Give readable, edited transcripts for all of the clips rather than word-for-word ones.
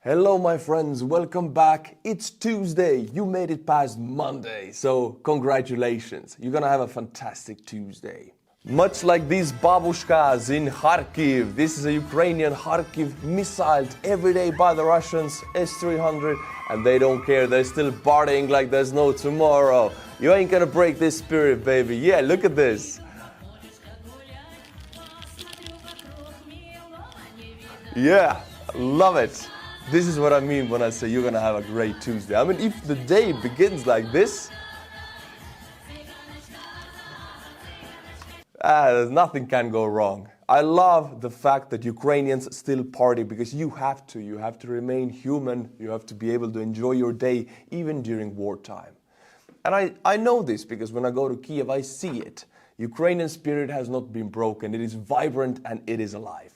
Hello my friends, welcome back. It's Tuesday. You made it past Monday, so congratulations. You're gonna have a fantastic Tuesday. Much like these babushkas in Kharkiv, this is a Ukrainian Kharkiv missiled every day by the Russians, S-300, and they don't care. They're still partying like there's no tomorrow. You ain't gonna break this spirit, baby. Yeah, look at this. Yeah, love it. This is what I mean when I say you're gonna have a great Tuesday. I mean, if the day begins like this, nothing can go wrong. I love the fact that Ukrainians still party because you have to. You have to remain human. You have to be able to enjoy your day even during wartime. And I know this because when I go to Kiev, I see it. Ukrainian spirit has not been broken. It is vibrant and it is alive.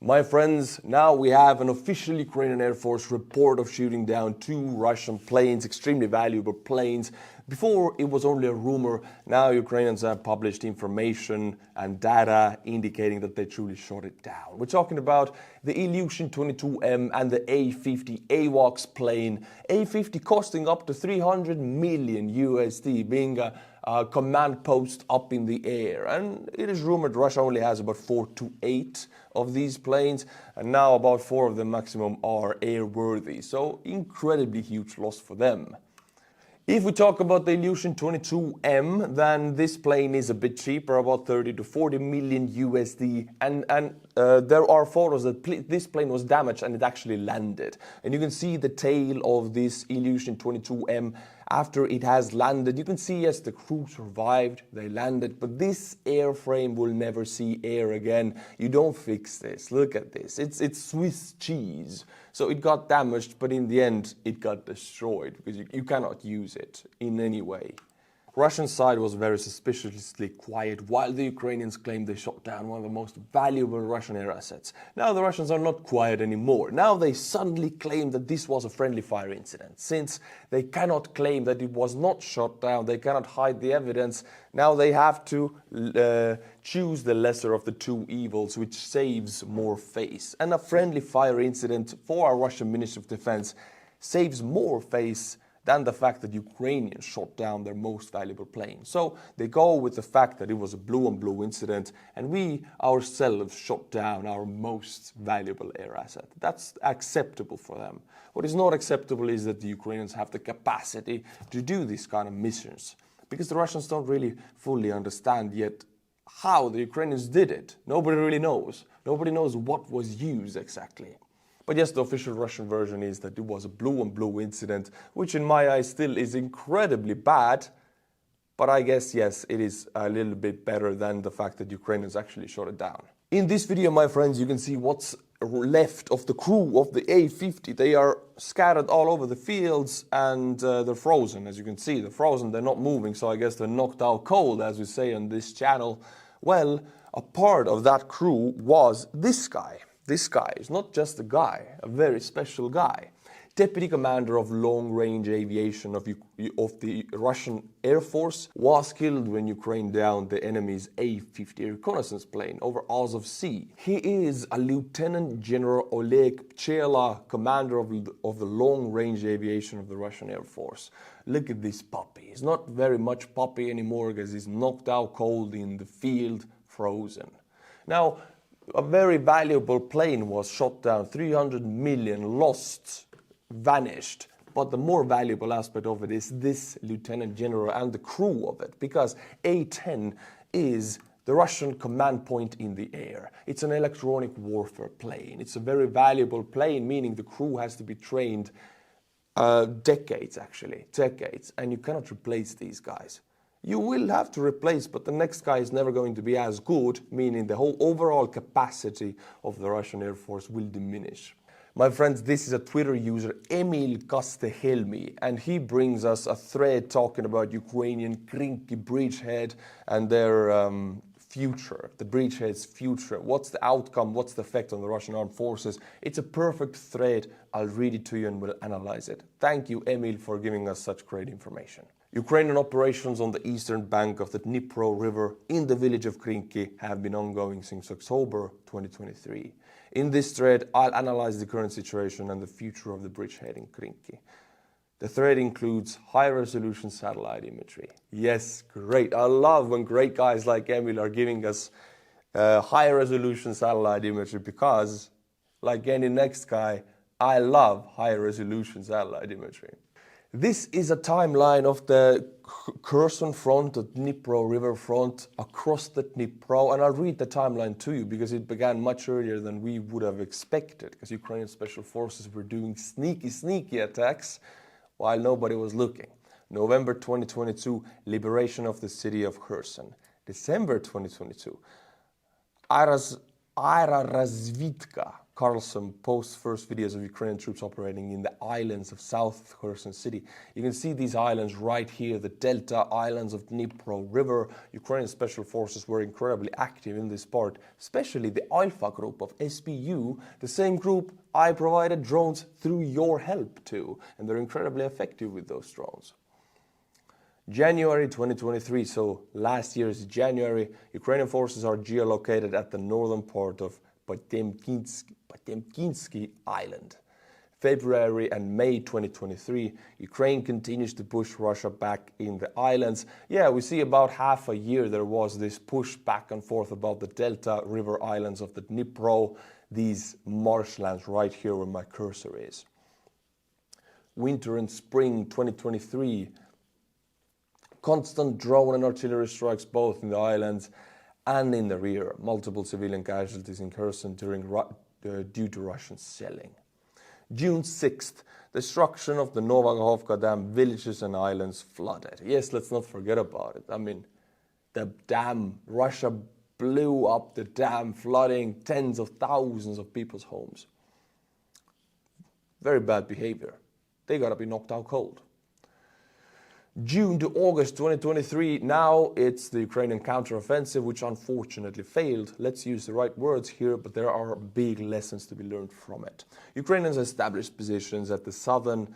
My friends, now we have an official Ukrainian Air Force report of shooting down 2 Russian planes, extremely valuable planes. Before it was only a rumor, now Ukrainians have published information and data indicating that they truly shot it down. We're talking about the Ilyushin 22M and the A50 AWACS plane. A50 costing up to 300 million USD, being a command post up in the air. And it is rumored Russia only has about 4 to 8 of these planes, and now about 4 of them maximum are airworthy. So incredibly huge loss for them. If we talk about the Ilyushin 22M, then this plane is a bit cheaper, about 30 to 40 million USD. And there are photos that this plane was damaged and it actually landed. And you can see the tail of this Ilyushin 22M after it has landed. You can see, yes, the crew survived, they landed, but this airframe will never see air again. You don't fix this. Look at this. It's Swiss cheese. So it got damaged, but in the end, it got destroyed because you cannot use it in any way. Russian side was very suspiciously quiet while the Ukrainians claimed they shot down one of the most valuable Russian air assets. Now the Russians are not quiet anymore. Now they suddenly claim that this was a friendly fire incident. Since they cannot claim that it was not shot down, they cannot hide the evidence. Now they have to choose the lesser of the 2 evils, which saves more face. And a friendly fire incident for our Russian Ministry of Defense saves more face than the fact that Ukrainians shot down their most valuable plane. So they go with the fact that it was a blue-on-blue incident and we ourselves shot down our most valuable air asset. That's acceptable for them. What is not acceptable is that the Ukrainians have the capacity to do these kind of missions, because the Russians don't really fully understand yet how the Ukrainians did it. Nobody really knows. Nobody knows what was used exactly. But yes, the official Russian version is that it was a blue-on-blue incident, which in my eyes still is incredibly bad. But I guess, yes, it is a little bit better than the fact that Ukrainians actually shot it down. In this video, my friends, you can see what's left of the crew of the A50. They are scattered all over the fields and they're frozen. As you can see, they're frozen, they're not moving. So I guess they're knocked out cold, as we say on this channel. Well, a part of that crew was this guy. This guy is not just a guy, a very special guy. Deputy Commander of Long-Range Aviation of the Russian Air Force was killed when Ukraine downed the enemy's A50 reconnaissance plane over Azov Sea. He is a Lieutenant General Oleg Pchela, Commander of the Long-Range Aviation of the Russian Air Force. Look at this puppy. He's not very much puppy anymore because he's knocked out cold in the field, frozen. Now, a very valuable plane was shot down, 300 million lost, vanished. But the more valuable aspect of it is this Lieutenant General and the crew of it, because A-10 is the Russian command point in the air. It's an electronic warfare plane. It's a very valuable plane, meaning the crew has to be trained decades, and you cannot replace these guys. You will have to replace, but the next guy is never going to be as good, meaning the whole overall capacity of the Russian Air Force will diminish. My friends, this is a Twitter user, Emil Kastehelmi, and he brings us a thread talking about Ukrainian Kinki bridgehead and their future, the bridgehead's future. What's the outcome? What's the effect on the Russian armed forces? It's a perfect thread. I'll read it to you and we'll analyze it. Thank you, Emil, for giving us such great information. Ukrainian operations on the eastern bank of the Dnipro River in the village of Kinki have been ongoing since October 2023. In this thread, I'll analyze the current situation and the future of the bridgehead in Kinki. The thread includes high-resolution satellite imagery. Yes, great. I love when great guys like Emil are giving us high-resolution satellite imagery because, like any next guy, I love high-resolution satellite imagery. This is a timeline of the Kherson front, the Dnipro river front, across the Dnipro, and I'll read the timeline to you because it began much earlier than we would have expected, because Ukrainian special forces were doing sneaky attacks while nobody was looking. November 2022, liberation of the city of Kherson. December 2022, Aerorazvidka Carlson posts first videos of Ukrainian troops operating in the islands of south of Kherson city. You can see these islands right here, the Delta Islands of Dnipro River. Ukrainian special forces were incredibly active in this part, especially the Alpha group of SBU, the same group I provided drones through your help to, and they're incredibly effective with those drones. January 2023, so last year's January, Ukrainian forces are geolocated at the northern part of Potemkinsky Island. February and May 2023, Ukraine continues to push Russia back in the islands. Yeah, we see about half a year there was this push back and forth about the Delta River Islands of the Dnipro, these marshlands right here where my cursor is. Winter and spring 2023, constant drone and artillery strikes both in the islands and in the rear. Multiple civilian casualties in Kherson due to Russian shelling. June 6th, destruction of the Novakhovka Dam, villages and islands flooded. Yes, let's not forget about it. I mean, the dam, Russia blew up the dam, flooding tens of thousands of people's homes. Very bad behavior. They gotta be knocked out cold. June to August 2023, now it's the Ukrainian counteroffensive, which unfortunately failed. Let's use the right words here, but there are big lessons to be learned from it. Ukrainians established positions at the southern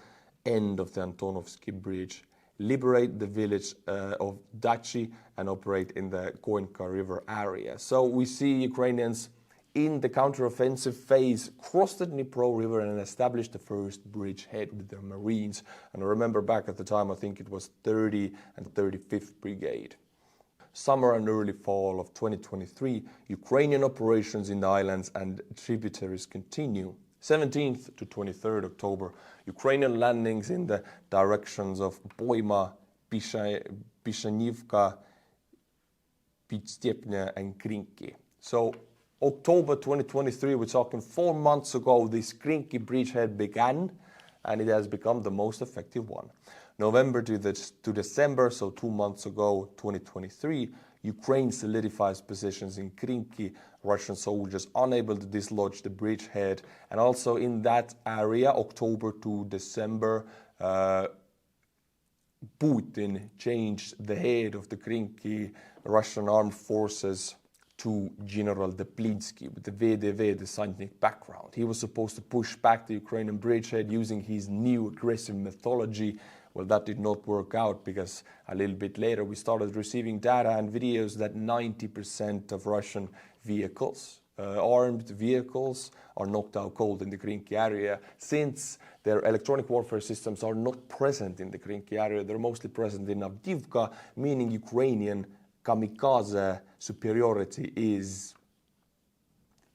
end of the Antonovsky Bridge, liberate the village of Dachi, and operate in the Kinki River area. So we see Ukrainians in the counteroffensive phase crossed the Dnipro River and established the first bridgehead with their Marines. And I remember back at the time, I think it was 30 and 35th Brigade. Summer and early fall of 2023, Ukrainian operations in the islands and tributaries continue. 17th to 23rd October, Ukrainian landings in the directions of Boima, Pishanivka, Pitstepnya and Kinki. So October 2023, we're talking 4 months ago, this Kinki bridgehead began, and it has become the most effective one. November to December, so 2 months ago, 2023, Ukraine solidifies positions in Kinki, Russian soldiers unable to dislodge the bridgehead. And also in that area, October to December, Putin changed the head of the Kinki Russian armed forces to General Deplinsky with the VDV, the scientific background. He was supposed to push back the Ukrainian bridgehead using his new aggressive methodology. Well, that did not work out because a little bit later we started receiving data and videos that 90% of Russian vehicles, armed vehicles, are knocked out cold in the Kinki area. Since their electronic warfare systems are not present in the Kinki area, they're mostly present in Avdiivka, meaning Ukrainian kamikaze superiority is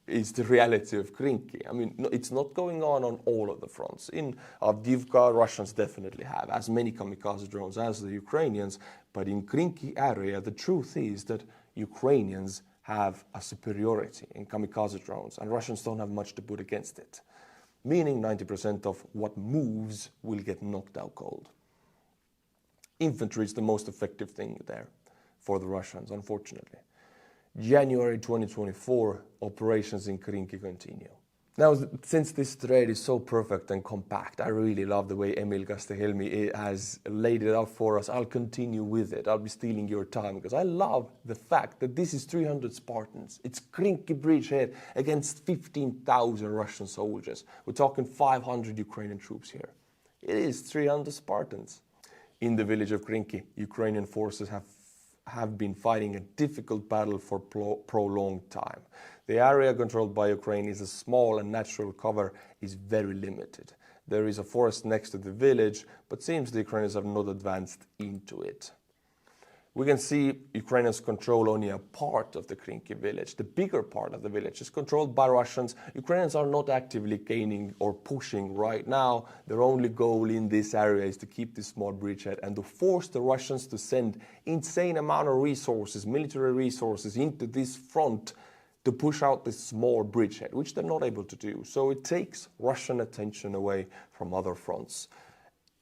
the reality of Kinki. I mean, it's not going on all of the fronts. In Avdiivka, Russians definitely have as many kamikaze drones as the Ukrainians, but in Kinki area, the truth is that Ukrainians have a superiority in kamikaze drones, and Russians don't have much to put against it, meaning 90% of what moves will get knocked out cold. Infantry is the most effective thing there for the Russians, unfortunately. January 2024, operations in Kinki continue. Now, since this thread is so perfect and compact, I really love the way Emil Kastehelmi has laid it out for us. I'll continue with it. I'll be stealing your time because I love the fact that this is 300 Spartans. It's Kinki bridgehead against 15,000 Russian soldiers. We're talking 500 Ukrainian troops here. It is 300 Spartans. In the village of Kinki, Ukrainian forces have been fighting a difficult battle for prolonged time. The area controlled by Ukraine is a small and natural cover is very limited. There is a forest next to the village, but seems the Ukrainians have not advanced into it. We can see Ukrainians control only a part of the Kinki village. The bigger part of the village is controlled by Russians. Ukrainians are not actively gaining or pushing right now. Their only goal in this area is to keep this small bridgehead and to force the Russians to send insane amount of resources, military resources, into this front to push out this small bridgehead, which they're not able to do. So it takes Russian attention away from other fronts.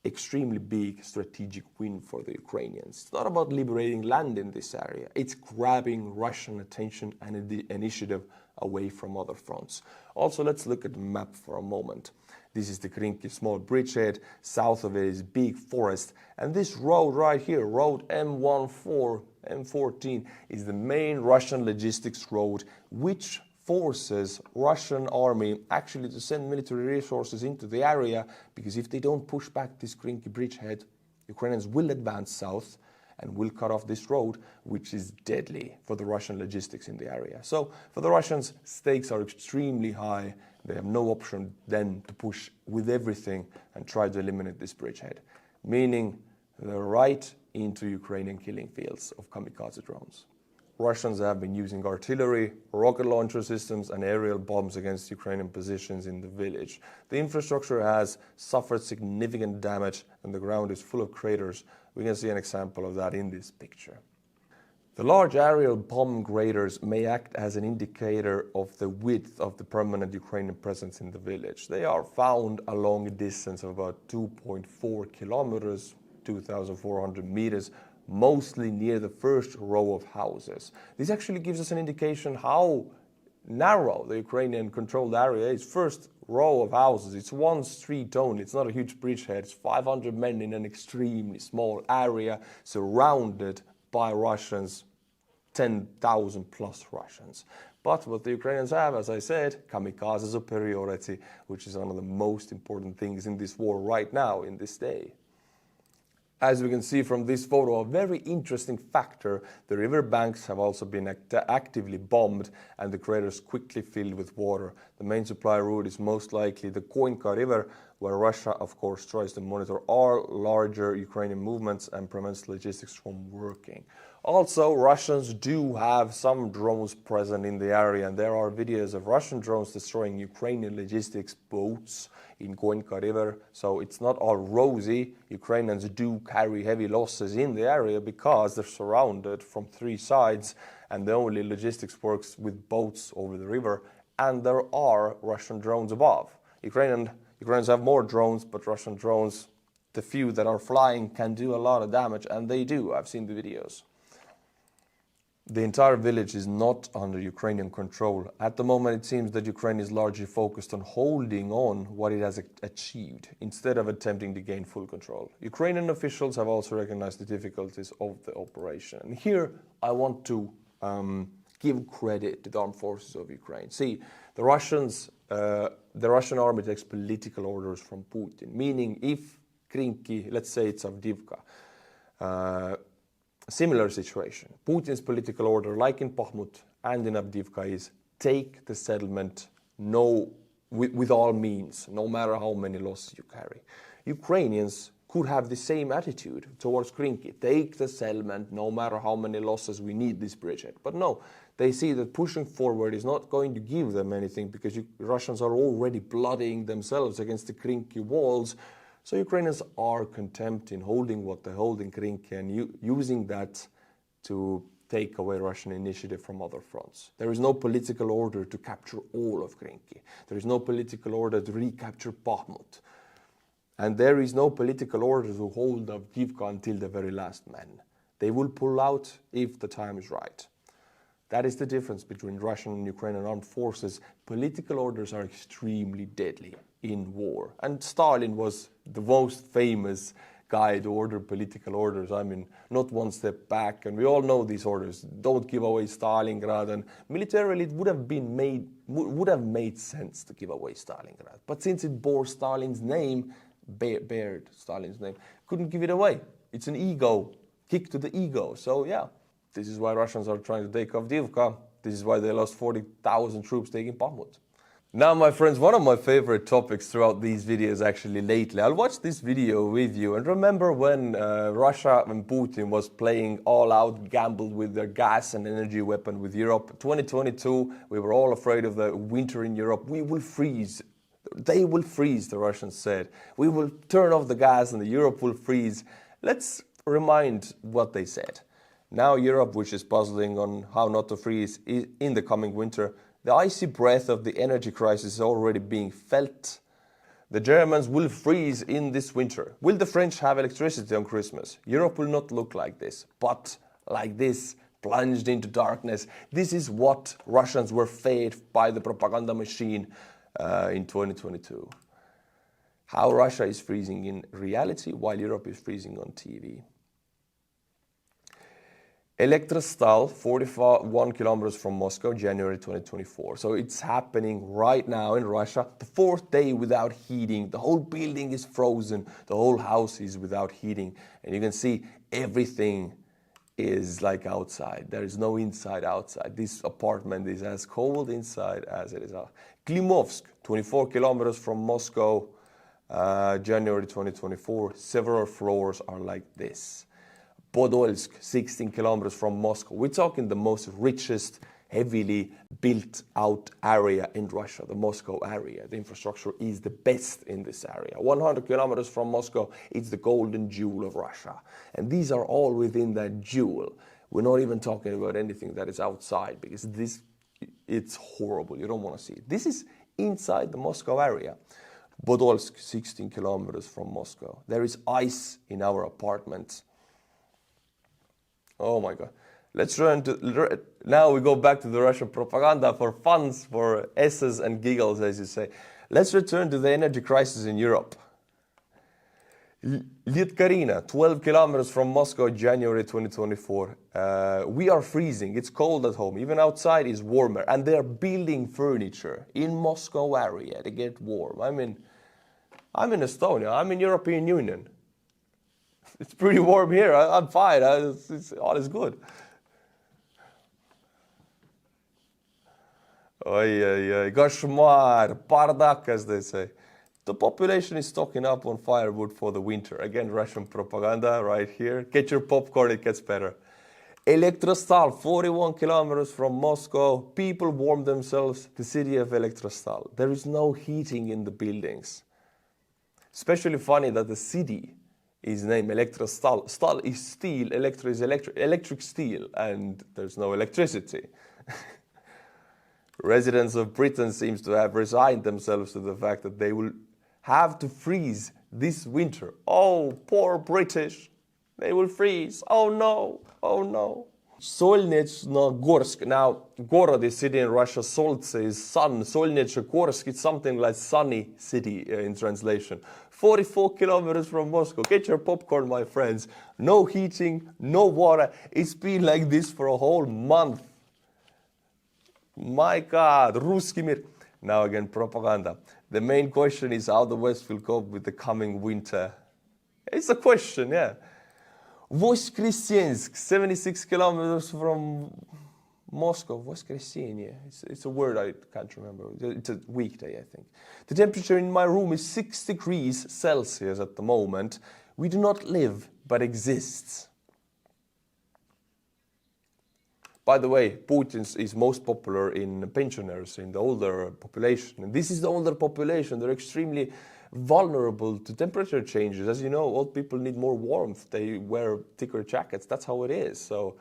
Extremely big strategic win for the Ukrainians. It's not about liberating land in this area. It's grabbing Russian attention and the initiative away from other fronts. Also, let's look at the map for a moment. This is the Kinki small bridgehead. South of it is big forest. And this road right here, road M14 is the main Russian logistics road, which forces Russian army actually to send military resources into the area, because if they don't push back this Kinki bridgehead, Ukrainians will advance south and will cut off this road, which is deadly for the Russian logistics in the area. So for the Russians, stakes are extremely high. They have no option then to push with everything and try to eliminate this bridgehead, meaning they're right into Ukrainian killing fields of kamikaze drones. Russians have been using artillery, rocket launcher systems and aerial bombs against Ukrainian positions in the village. The infrastructure has suffered significant damage and the ground is full of craters. We can see an example of that in this picture. The large aerial bomb craters may act as an indicator of the width of the permanent Ukrainian presence in the village. They are found along a distance of about 2.4 kilometers, 2,400 meters, mostly near the first row of houses. This actually gives us an indication how narrow the Ukrainian controlled area is. First row of houses, it's one street only, it's not a huge bridgehead, it's 500 men in an extremely small area surrounded by Russians, 10,000 plus Russians. But what the Ukrainians have, as I said, kamikaze superiority, which is one of the most important things in this war right now, in this day. As we can see from this photo, a very interesting factor, the river banks have also been actively bombed and the craters quickly filled with water. The main supply route is most likely the Kinki River, where Russia, of course, tries to monitor all larger Ukrainian movements and prevents logistics from working. Also, Russians do have some drones present in the area, and there are videos of Russian drones destroying Ukrainian logistics boats in Kinki River. So it's not all rosy. Ukrainians do carry heavy losses in the area because they're surrounded from three sides, and the only logistics works with boats over the river, and there are Russian drones above. Ukrainians have more drones, but Russian drones, the few that are flying, can do a lot of damage, and they do. I've seen the videos. The entire village is not under Ukrainian control. At the moment, it seems that Ukraine is largely focused on holding on what it has achieved, instead of attempting to gain full control. Ukrainian officials have also recognized the difficulties of the operation. And here, I want to give credit to the armed forces of Ukraine. See, the Russian army takes political orders from Putin, meaning if Kinki, let's say it's Avdiivka, similar situation. Putin's political order, like in Bakhmut and in Avdiivka, is take the settlement with all means, no matter how many losses you carry. Ukrainians could have the same attitude towards Kinki. Take the settlement, no matter how many losses we need this bridgehead. But no, they see that pushing forward is not going to give them anything, because Russians are already bloodying themselves against the Kinki walls. So Ukrainians are content in holding what they hold in Kinki and using that to take away Russian initiative from other fronts. There is no political order to capture all of Kinki. There is no political order to recapture Bakhmut. And there is no political order to hold Avdiivka until the very last man. They will pull out if the time is right. That is the difference between Russian and Ukrainian armed forces. Political orders are extremely deadly in war. And Stalin was the most famous guy to order political orders. I mean, not one step back. And we all know these orders. Don't give away Stalingrad. And militarily, it would have made sense to give away Stalingrad. But since it bore Stalin's name, bared Stalin's name, couldn't give it away. It's an ego, kick to the ego. So yeah, this is why Russians are trying to take Avdiivka. This is why they lost 40,000 troops taking Bakhmut. Now, my friends, one of my favorite topics throughout these videos actually lately, I'll watch this video with you and remember when Russia and Putin was playing all out, gambled with their gas and energy weapon with Europe. 2022, we were all afraid of the winter in Europe. We will freeze. They will freeze, the Russians said. We will turn off the gas and Europe will freeze. Let's remind what they said. Now Europe, which is puzzling on how not to freeze in the coming winter, the icy breath of the energy crisis is already being felt. The Germans will freeze in this winter. Will the French have electricity on Christmas? Europe will not look like this, but like this, plunged into darkness. This is what Russians were fed by the propaganda machine in 2022. How Russia is freezing in reality while Europe is freezing on TV. Elektrostal, 41 kilometers from Moscow, January 2024. So it's happening right now in Russia. The fourth day without heating. The whole building is frozen. The whole house is without heating. And you can see everything is like outside. There is no inside outside. This apartment is as cold inside as it is out. Klimovsk, 24 kilometers from Moscow, January 2024. Several floors are like this. Podolsk, 16 kilometers from Moscow. We're talking the most richest, heavily built out area in Russia, the Moscow area. The infrastructure is the best in this area. 100 kilometers from Moscow, it's the golden jewel of Russia. And these are all within that jewel. We're not even talking about anything that is outside because this, it's horrible. You don't want to see it. This is inside the Moscow area. Podolsk, 16 kilometers from Moscow. There is ice in our apartments. Oh my God. Let's run to, now we go back to the Russian propaganda for funs, for S's and giggles, as you say. Let's return to the energy crisis in Europe. Litkarina, 12 kilometers from Moscow, January 2024. We are freezing. It's cold at home. Even outside is warmer. And they're building furniture in Moscow area to get warm. I'm in Estonia. I'm in European Union. It's pretty warm here. I'm fine. All is good. Oi, koshmar, bardak, as they say. The population is stocking up on firewood for the winter. Again, Russian propaganda right here. Get your popcorn, it gets better. Elektrostal, 41 kilometers from Moscow. People warm themselves. The city of Elektrostal. There is no heating in the buildings. Especially funny that the city is named Elektrostal. Stal is steel, electro is electric steel, and there's no electricity. Residents of Britain seems to have resigned themselves to the fact that they will have to freeze this winter. Oh, poor British. They will freeze. Oh no, oh no. Solnechno-Gorsk. Now, Gorod is city in Russia. Solnce is sun. Solnechno-Gorsk is something like sunny city in translation. 44 kilometers from Moscow. Get your popcorn, my friends. No heating, no water. It's been like this for a whole month. My God, Ruski Mir. Now again, propaganda. The main question is how the West will cope with the coming winter. It's a question, yeah. Voskresensk, 76 kilometers from Moscow. Voskresenie. It's a word I can't remember. It's a weekday, I think. The temperature in my room is 6 degrees Celsius at the moment. We do not live, but exist. By the way, Putin is most popular in pensioners, in the older population. And this is the older population. They're extremely vulnerable to temperature changes. As you know, old people need more warmth. They wear thicker jackets. That's how it is. So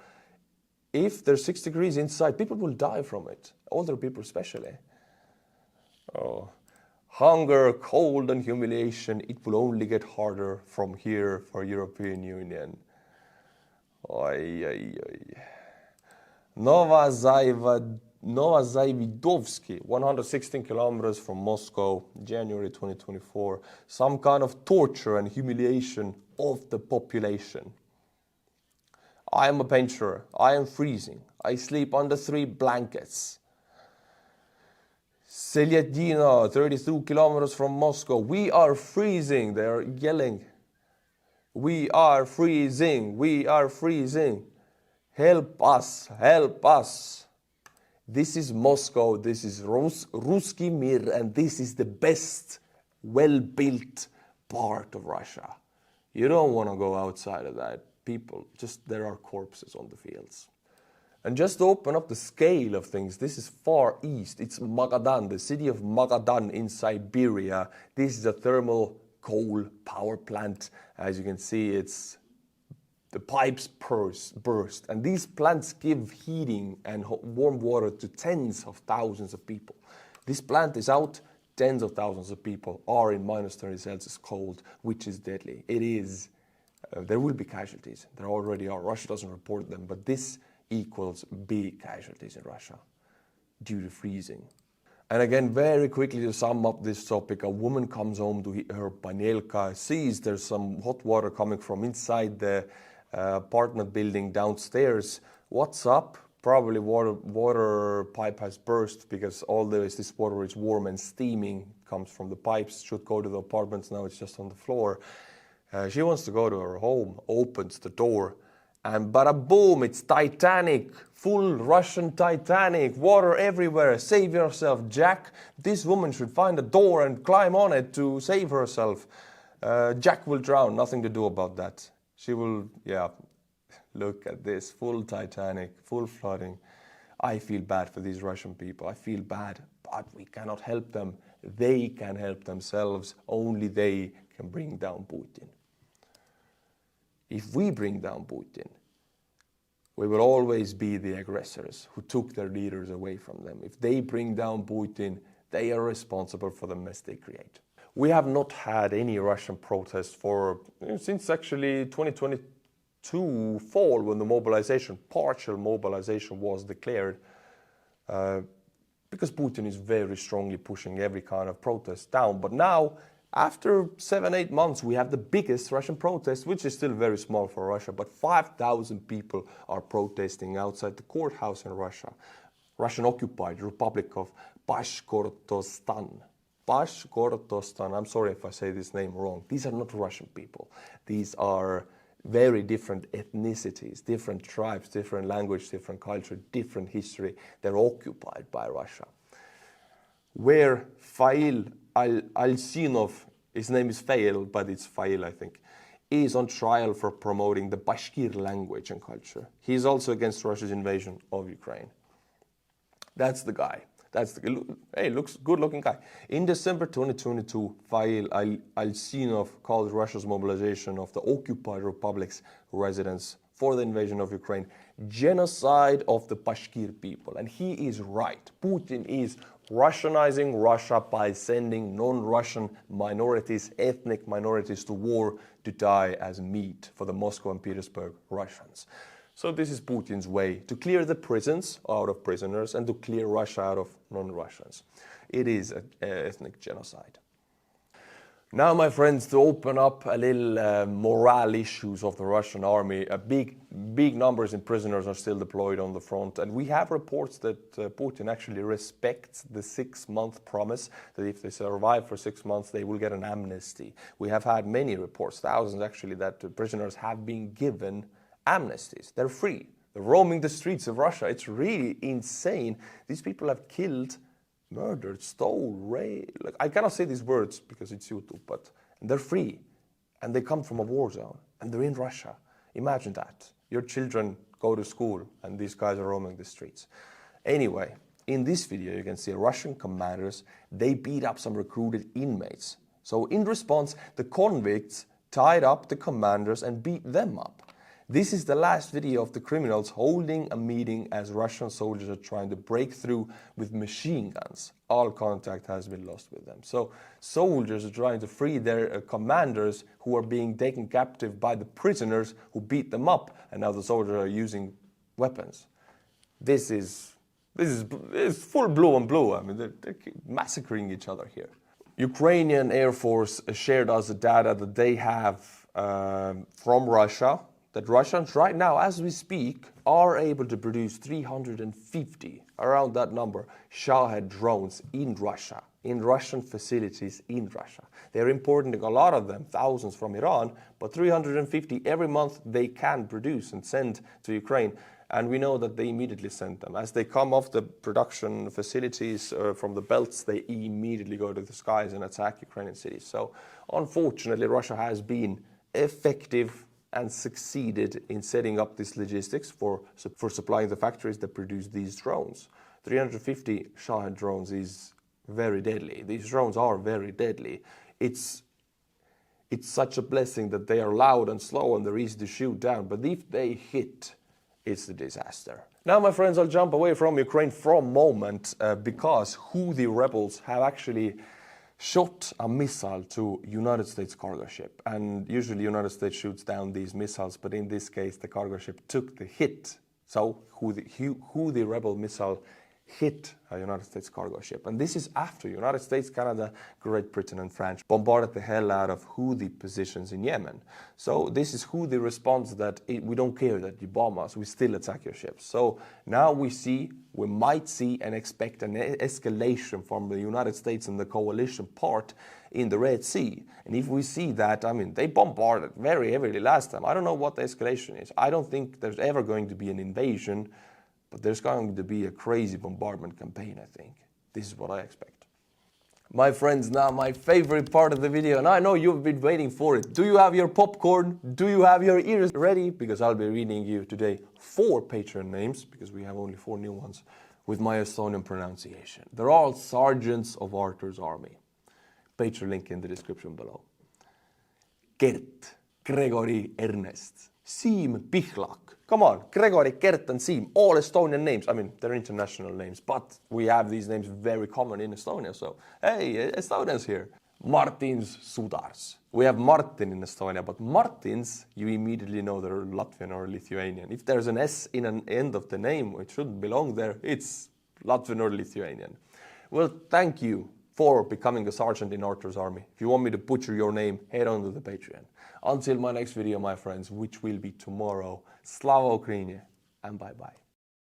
if there's 6 degrees inside, people will die from it. Older people especially. Oh, hunger, cold and humiliation. It will only get harder from here for European Union. Oy, oy, oy. Novozavidovsky, 116 kilometers from Moscow, January 2024. Some kind of torture and humiliation of the population. I am a pensioner. I am freezing. I sleep under 3 blankets. Selyadino, 32 kilometers from Moscow. We are freezing. They are yelling. We are freezing. We are freezing. Help us, help us. This is Moscow, this is Ruski Mir, and this is the best, well-built part of Russia. You don't want to go outside of that. People, there are corpses on the fields. And just to open up the scale of things, this is far east. It's Magadan, the city of Magadan in Siberia. This is a thermal coal power plant. As you can see, the pipes burst. And these plants give heating and warm water to tens of thousands of people. This plant is out, tens of thousands of people are in minus 30 Celsius cold, which is deadly. It is, there will be casualties. There already are. Russia doesn't report them, but this equals big casualties in Russia due to freezing. And again, very quickly to sum up this topic, a woman comes home to her panelka, sees there's some hot water coming from inside the apartment building downstairs. What's up? Probably water pipe has burst because this water is warm and steaming, comes from the pipes, should go to the apartments, now it's just on the floor. She wants to go to her home, opens the door, and bada boom, it's Titanic, full Russian Titanic, water everywhere, save yourself, Jack. This woman should find a door and climb on it to save herself. Jack will drown, nothing to do about that. She will, look at this, full Titanic, full flooding. I feel bad for these Russian people, I feel bad, but we cannot help them. They can help themselves, only they can bring down Putin. If we bring down Putin, we will always be the aggressors who took their leaders away from them. If they bring down Putin, they are responsible for the mess they create. We have not had any Russian protests since actually 2022 fall, when the partial mobilization was declared, because Putin is very strongly pushing every kind of protest down. But now, after 7-8 months, we have the biggest Russian protest, which is still very small for Russia, but 5,000 people are protesting outside the courthouse in Russia, Russian-occupied Republic of Bashkortostan. Bashkortostan, I'm sorry if I say this name wrong. These are not Russian people. These are very different ethnicities, different tribes, different language, different culture, different history. They're occupied by Russia. Where Fail Alsinov, his name is Fail, but it's Fail, I think, is on trial for promoting the Bashkir language and culture. He's also against Russia's invasion of Ukraine. That's the guy. Hey, looks good-looking guy. In December 2022, Fail Alsinov called Russia's mobilization of the occupied republic's residents for the invasion of Ukraine genocide of the Bashkir people. And he is right. Putin is Russianizing Russia by sending non-Russian minorities, ethnic minorities, to war to die as meat for the Moscow and Petersburg Russians. So this is Putin's way to clear the prisons out of prisoners and to clear Russia out of non-Russians. It is an ethnic genocide. Now, my friends, to open up a little morale issues of the Russian army, big numbers in prisoners are still deployed on the front, and we have reports that Putin actually respects the 6-month promise that if they survive for 6 months, they will get an amnesty. We have had many reports, thousands actually, that prisoners have been given amnesties. They're free. They're roaming the streets of Russia. It's really insane. These people have killed, murdered, stole, raped. Like, I cannot say these words because it's YouTube, but they're free. And they come from a war zone. And they're in Russia. Imagine that. Your children go to school and these guys are roaming the streets. Anyway, in this video you can see Russian commanders, they beat up some recruited inmates. So in response, the convicts tied up the commanders and beat them up. This is the last video of the criminals holding a meeting as Russian soldiers are trying to break through with machine guns. All contact has been lost with them. So soldiers are trying to free their commanders who are being taken captive by the prisoners who beat them up, and now the soldiers are using weapons. This is full blue on blue. I mean, they're massacring each other here. Ukrainian Air Force shared us the data that they have from Russia, that Russians right now, as we speak, are able to produce 350, around that number, Shahed drones in Russia, in Russian facilities in Russia. They're importing a lot of them, thousands from Iran, but 350 every month they can produce and send to Ukraine. And we know that they immediately sent them. As they come off the production facilities from the belts, they immediately go to the skies and attack Ukrainian cities. So unfortunately, Russia has been effective and succeeded in setting up this logistics for supplying the factories that produce these drones. 350 Shahed drones is very deadly. These drones are very deadly. It's such a blessing that they are loud and slow and they're easy to shoot down. But if they hit, it's a disaster. Now, my friends, I'll jump away from Ukraine for a moment because Houthi rebels have actually shot a missile to United States cargo ship. And usually United States shoots down these missiles, but in this case, the cargo ship took the hit. So Houthi rebel missile hit a United States cargo ship. And this is after United States, Canada, Great Britain and France bombarded the hell out of Houthi positions in Yemen. So this is Houthi response that we don't care that you bomb us, we still attack your ships. So now we might see and expect an escalation from the United States and the coalition part in the Red Sea. And if we see that, I mean, they bombarded very heavily last time. I don't know what the escalation is. I don't think there's ever going to be an invasion, but there's going to be a crazy bombardment campaign, I think. This is what I expect. My friends, now my favorite part of the video, and I know you've been waiting for it. Do you have your popcorn? Do you have your ears ready? Because I'll be reading you today 4 Patreon names, because we have only 4 new ones, with my Estonian pronunciation. They're all sergeants of Artur's army. Patreon link in the description below. Gert, Gregory, Ernest, Siim, Pihlak. Come on, Gregory, Gert and Siim, all Estonian names. I mean, they're international names, but we have these names very common in Estonia, so hey, Estonians here. Martins, Sudars. We have Martin in Estonia, but Martins, you immediately know they're Latvian or Lithuanian. If there's an S in an end of the name, it shouldn't belong there, it's Latvian or Lithuanian. Well, thank you for becoming a sergeant in Artur's army. If you want me to butcher your name, head on to the Patreon. Until my next video, my friends, which will be tomorrow, Slava Ukraini, and bye-bye.